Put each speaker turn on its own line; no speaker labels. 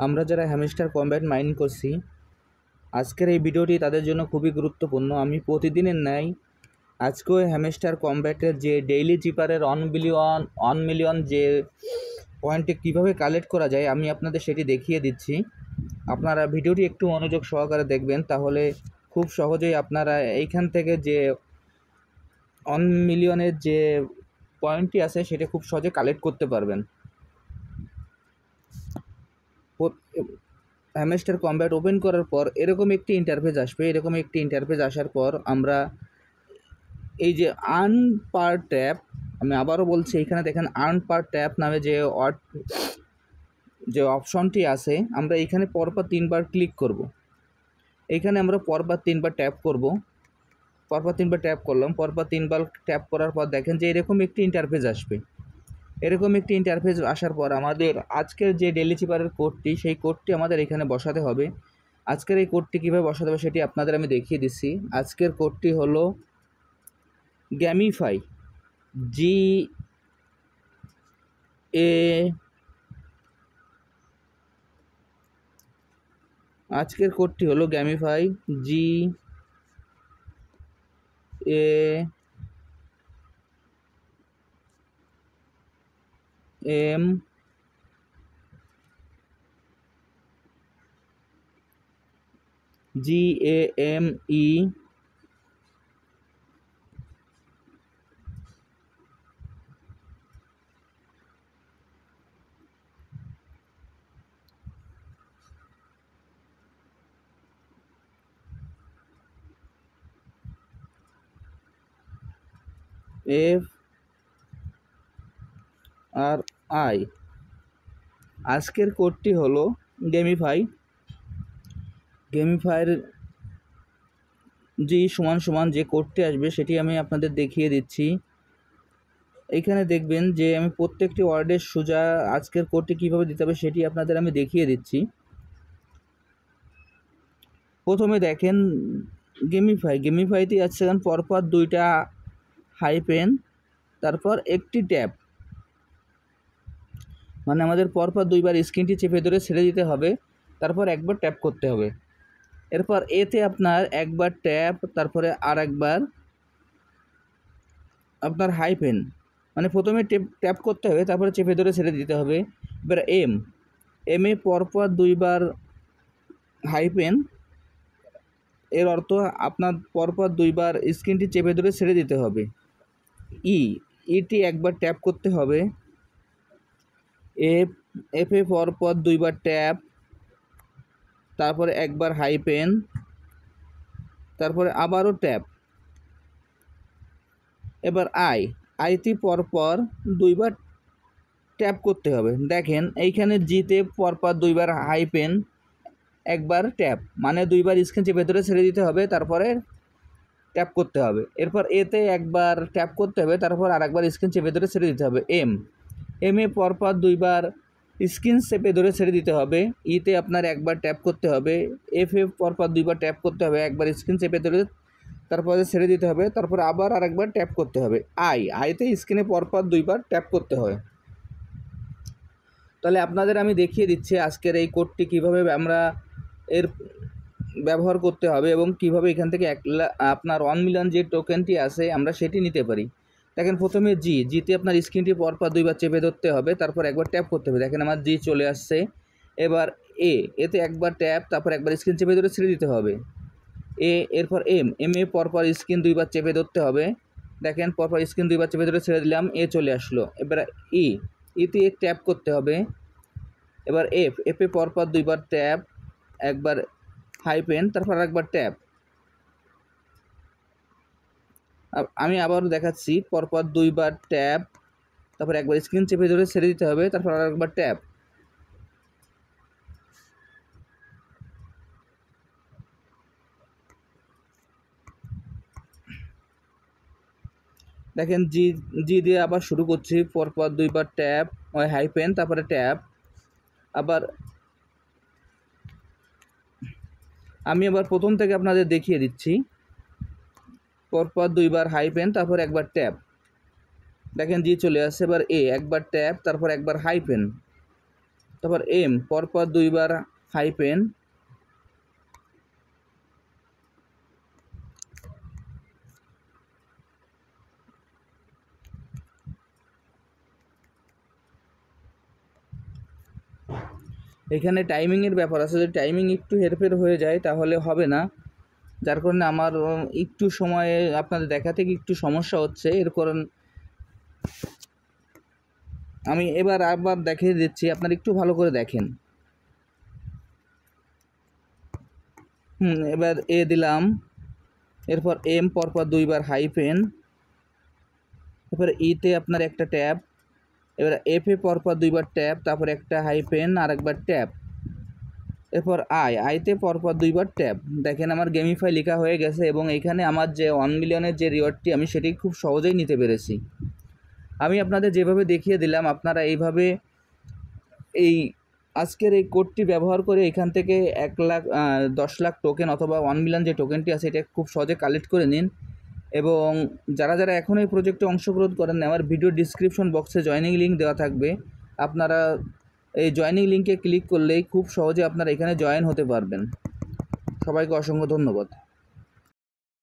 আমরা যারা hamster combat mine করছি, আজকের এই ভিডিওটি তাদের জন্য খুবই গুরুত্বপূর্ণ। আমি প্রতিদিনের ন্যায় আজকেও হ্যামস্টার কম্ব্যাটের যে ডেইলি চিপারের 1 মিলিয়ন যে পয়েন্টে কীভাবে কালেক্ট করা যায় আমি আপনাদের সেটি দেখিয়ে দিচ্ছি। আপনারা ভিডিওটি একটু মনোযোগ সহকারে দেখবেন, তাহলে খুব সহজেই আপনারা এইখান থেকে যে 1 মিলিয়নের যে পয়েন্টটি আছে সেটা খুব সহজে কালেক্ট করতে পারবেন। হ্যামস্টার কম্ব্যাট ওপেন করার পর এরকম একটি ইন্টারফেস আসবে। এরকম একটি ইন্টারফেস আসার পর আমরা এই যে আর্ন পার ট্যাপ, আমি আবারও বলছি, এখানে দেখেন আর্ন পার ট্যাপ নামে যে অপশনটি আছে, আমরা এখানে পরপর 3বার ক্লিক করব। এইখানে আমরা পরপর 3বার ট্যাপ করব। পরপর 3বার ট্যাপ করলাম। পরপর 3বার ট্যাপ করার পর দেখেন যে এরকম একটি ইন্টারফেস আসবে। এরকম একটি ইন্টারফেস আসার পর আমাদের আজকের যে ডেইলি চিপারের কোডটি, সেই কোডটি আমাদের এখানে বসাতে হবে। আজকের এই কোডটি কীভাবে বসাতে হবে সেটি আপনাদের আমি দেখিয়ে দিচ্ছি। আজকের কোডটি হলো গ্যামিফাই, আজকের কোডটি হলো গ্যামিফাই GAME FRI। আজকের কোডটি হলো গেমিফাইয়ের সমান যে কোডটি আসবে সেটি আমি আপনাদের দেখিয়ে দিচ্ছি। এইখানে দেখবেন যে আমি প্রত্যেকটি ওয়ার্ডের সোজা আজকের কোডটি কীভাবে দিতে হবে সেটি আপনাদের আমি দেখিয়ে দিচ্ছি। প্রথমে দেখেন গেমিফাইতে আছে পরপর 2টা হাইপেন, তারপর একটি ট্যাপ, মানে আমাদের পরপর 2বার স্ক্রিনটি চেপে ধরে ছেড়ে দিতে হবে, তারপর একবার ট্যাপ করতে হবে। এরপর এতে আপনার একবার ট্যাপ, তারপরে আর একবার আপনার হাইপেন, মানে প্রথমে ট্যাপ করতে হবে, তারপরে চেপে ধরে ছেড়ে দিতে হবে। এবার এমে পরপর 2বার হাইপেন, এর অর্থ আপনার পরপর 2বার স্ক্রিনটি চেপে ধরে ছেড়ে দিতে হবে। ইটি একবার ট্যাপ করতে হবে। এফে পরপর 2বার ট্যাপ, তারপরে একবার হাইপেন, তারপরে আবারও ট্যাপ। এবার আইতে পরপর 2বার ট্যাপ করতে হবে। দেখেন এইখানে জিতে পরপর 2বার হাইপেন, একবার ট্যাপ, মানে 2বার স্ক্রিন চেপে ধরে ছেড়ে দিতে হবে, তারপরে ট্যাপ করতে হবে। এরপর এতে একবার ট্যাপ করতে হবে, তারপর আর একবার স্ক্রিন চেপে ধরে ছেড়ে দিতে হবে। এমে পরপর 2বার স্ক্রিন চেপে ধরে ছেড়ে দিতে হবে। ইতে আপনার একবার ট্যাপ করতে হবে। এফে পরপর 2বার ট্যাপ করতে হবে, একবার স্ক্রিন চেপে ধরে তারপরে ছেড়ে দিতে হবে, তারপর আবার আর একবার ট্যাপ করতে হবে। আইতে স্ক্রিনে পরপর 2বার ট্যাপ করতে হয়। তাহলে আপনাদের আমি দেখিয়ে দিচ্ছি আজকের এই কোডটি কীভাবে আমরা এর ব্যবহার করতে হবে এবং কিভাবে এখান থেকে আপনার 1 মিলিয়ন যে টোকেনটি আছে আমরা সেটি নিতে পারি। দেখেন প্রথমে জিতে আপনার স্ক্রিনটি পরপর 2বার চেপে ধরতে হবে, তারপর একবার ট্যাপ করতে হবে। দেখেন আমার জি চলে আসছে। এবার এতে একবার ট্যাপ, তারপর একবার স্ক্রিন চেপে ধরে ছেড়ে দিতে হবে। এরপর এমে পরপর স্ক্রিন 2বার চেপে ধরতে হবে। দেখেন পরপর স্ক্রিন 2বার চেপে ধরে ছেড়ে দিলাম, চলে আসলো। এবার ইতে ট্যাপ করতে হবে। এবার এফে পরপর 2বার ট্যাপ, একবার হাইপেন, তারপর একবার ট্যাপ। আমি আবারও দেখাচ্ছি, পরপর 2বার ট্যাপ, তারপর একবার স্ক্রিন চেপে ধরে ছেড়ে দিতে হবে, তারপর আর একবার ট্যাপ। দেখেন জি দিয়ে আবার শুরু করছি, পরপর 2বার ট্যাপ, হাইপেন, তারপরে ট্যাপ। আবার আমি আবার প্রথম থেকে আপনাদের দেখিয়ে দিচ্ছি, পরপর 2বার হাইপেন, তারপর একবার ট্যাপ। দেখেন জি চলে আসছে। এবার একবার ট্যাপ, তারপর একবার হাইপেন, তারপর এম পরপর 2বার হাইপেন, এখানে টাইমিংয়ের ব্যাপার আছে, যদি টাইমিং একটু হেরফের হয়ে যায় তাহলে হবে না, যার কারণে আমার একটু সময়ে আপনাদের দেখাতে একটু সমস্যা হচ্ছে। এর কারণ আমি আবার দেখিয়ে দিচ্ছি, আপনারা একটু ভালো করে দেখেন। এবার এ দিলাম, এরপর এম পরপর 2বার হাইপেন, এরপর ইতে আপনার একটা ট্যাব, এবার এফে পরপর 2বার ট্যাব, তারপর একটা হাইপেন আর একবার ট্যাব, এরপর আইতে পরপর 2বার ট্যাব। দেখেন আমার গেমিফাই লেখা হয়ে গেছে এবং এখানে আমার যে 1 মিলিয়নের যে রিওয়ার্ডটি আমি সেটি খুব সহজেই নিতে পেরেছি। আমি আপনাদের যেভাবে দেখিয়ে দিলাম আপনারা এইভাবে এই আজকের এই কোডটি ব্যবহার করে এখান থেকে 10 লাখ টোকেন অথবা 1 মিলিয়ন যে টোকেনটি আছে এটা খুব সহজে কালেক্ট করে নিন। এবং যারা এখন এই প্রজেক্টে অংশগ্রহণ করেন আমার ভিডিও ডিসক্রিপশন বক্সে জয়েনিং লিঙ্ক দেওয়া থাকবে, আপনারা এই জয়েনিং লিঙ্কে ক্লিক করলেই খুব সহজে আপনারা এখানে জয়েন হতে পারবেন। সবাইকে অসংখ্য ধন্যবাদ।